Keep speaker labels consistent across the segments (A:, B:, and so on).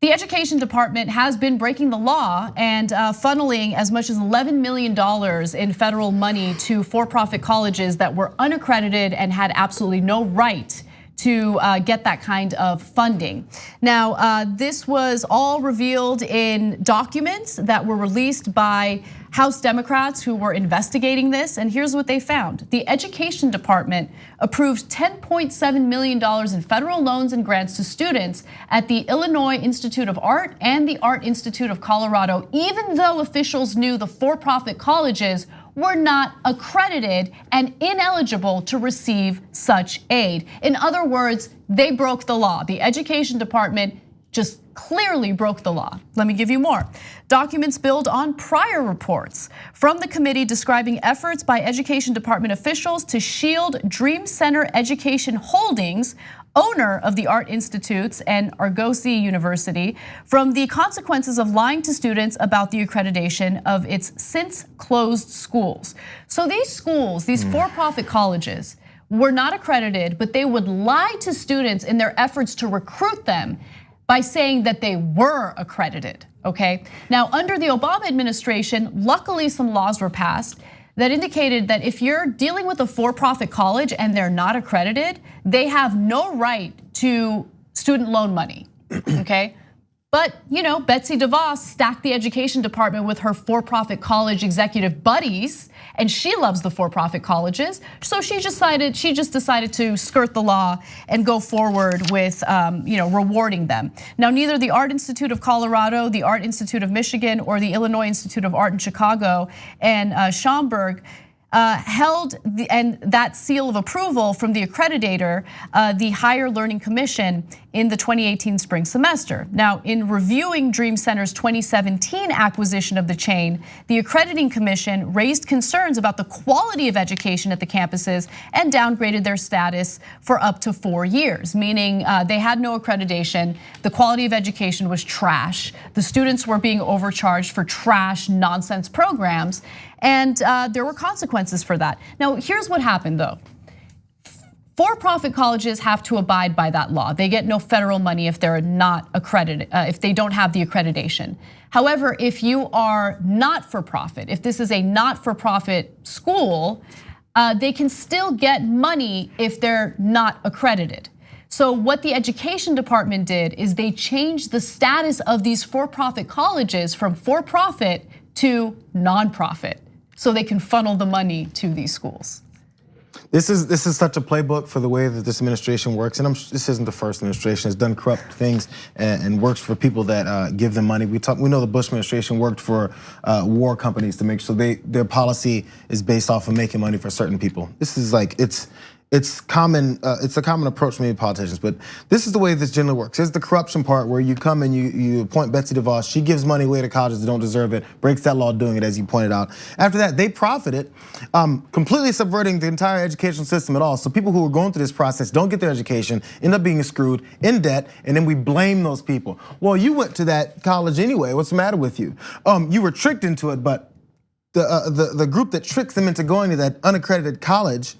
A: The education department has been breaking the law and funneling as much as $11 million in federal money to for-profit colleges that were unaccredited and had absolutely no right to get that kind of funding. Now, this was all revealed in documents that were released by House Democrats who were investigating this, and here's what they found. The Education Department approved $10.7 million in federal loans and grants to students at the Illinois Institute of Art and the Art Institute of Colorado, even though officials knew the for-profit colleges were not accredited and ineligible to receive such aid. In other words, they broke the law. The Education Department just clearly broke the law. Let me give you more. Documents build on prior reports from the committee describing efforts by Education Department officials to shield Dream Center Education Holdings, owner of the Art Institutes and Argosy University, from the consequences of lying to students about the accreditation of its since closed schools. So these schools, these for-profit colleges, were not accredited, but they would lie to students in their efforts to recruit them by saying that they were accredited, okay? Now, under the Obama administration, luckily some laws were passed that indicated that if you're dealing with a for-profit college and they're not accredited, they have no right to student loan money, okay? But Betsy DeVos stacked the education department with her for-profit college executive buddies, and she loves the for-profit colleges. So she just decided to skirt the law and go forward with rewarding them. Now, neither the Art Institute of Colorado, the Art Institute of Michigan, or the Illinois Institute of Art in Chicago and Schaumburg held that seal of approval from the accreditor, the Higher Learning Commission, in the 2018 spring semester. Now, in reviewing Dream Center's 2017 acquisition of the chain, the accrediting commission raised concerns about the quality of education at the campuses and downgraded their status for up to 4 years, meaning they had no accreditation, the quality of education was trash, the students were being overcharged for trash, nonsense programs, and there were consequences for that. Now, here's what happened though. For-profit colleges have to abide by that law. They get no federal money if they're not accredited, if they don't have the accreditation. However, if you are not for profit, if this is a not for profit school, they can still get money if they're not accredited. So what the education department did is they changed the status of these for-profit colleges from for-profit to nonprofit, so they can funnel the money to these schools.
B: This is such a playbook for the way that this administration works, and this isn't the first administration. It's done corrupt things and works for people that give them money. We know the Bush administration worked for war companies to make sure their policy is based off of making money for certain people. This is like it's a common approach for many politicians, but this is the way this generally works. Here's the corruption part where you come and you appoint Betsy DeVos. She gives money away to colleges that don't deserve it, breaks that law doing it, as you pointed out. After that, they profited, completely subverting the entire educational system at all. So people who are going through this process don't get their education, end up being screwed, in debt, and then we blame those people. Well, you went to that college anyway. What's the matter with you? You were tricked into it, but the group that tricks them into going to that unaccredited college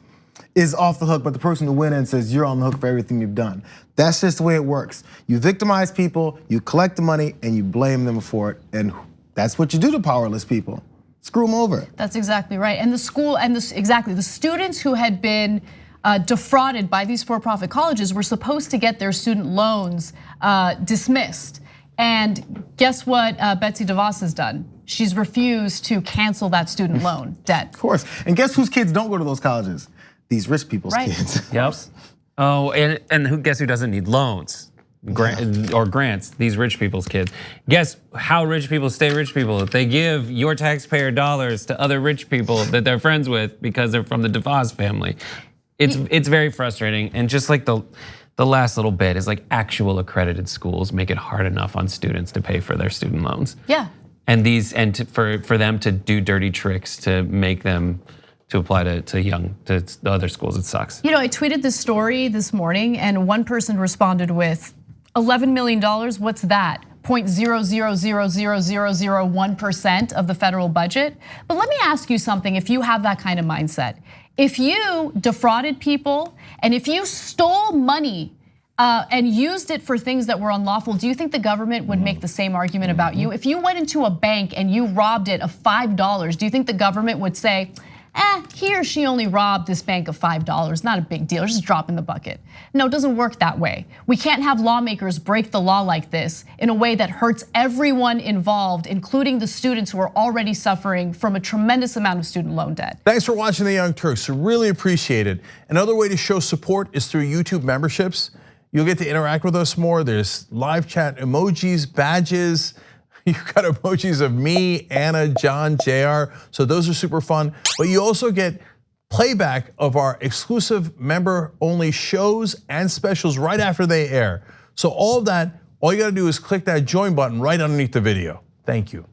B: is off the hook, but the person who went in says you're on the hook for everything you've done. That's just the way it works. You victimize people, you collect the money, and you blame them for it, and that's what you do to powerless people. Screw them over.
A: That's exactly right. And the school, and the students who had been defrauded by these for-profit colleges were supposed to get their student loans dismissed. And guess what Betsy DeVos has done? She's refused to cancel that student loan debt.
B: Of course, and guess whose kids don't go to those colleges? These rich people's kids.
C: Yep. Oh, and guess who doesn't need loans or grants? These rich people's kids. Guess how rich people stay rich people? They give your taxpayer dollars to other rich people that they're friends with because they're from the DeVos family. It's very frustrating, and just like the last little bit is like actual accredited schools make it hard enough on students to pay for their student loans.
A: Yeah.
C: And for them to do dirty tricks to make them to apply to the other schools, it sucks.
A: I tweeted this story this morning, and one person responded with $11 million. What's that? 0.0000001% of the federal budget. But let me ask you something. If you have that kind of mindset, if you defrauded people and if you stole money and used it for things that were unlawful, do you think the government would make the same argument about you? If you went into a bank and you robbed it of $5, do you think the government would say, he or she only robbed this bank of $5, not a big deal, just drop in the bucket? No, it doesn't work that way. We can't have lawmakers break the law like this in a way that hurts everyone involved, including the students who are already suffering from a tremendous amount of student loan debt.
D: Thanks for watching The Young Turks, really appreciate it. Another way to show support is through YouTube memberships. You'll get to interact with us more. There's live chat emojis, badges. You've got emojis of me, Anna, John, JR. So those are super fun. But you also get playback of our exclusive member-only shows and specials right after they air. So all of that, all you gotta do is click that join button right underneath the video. Thank you.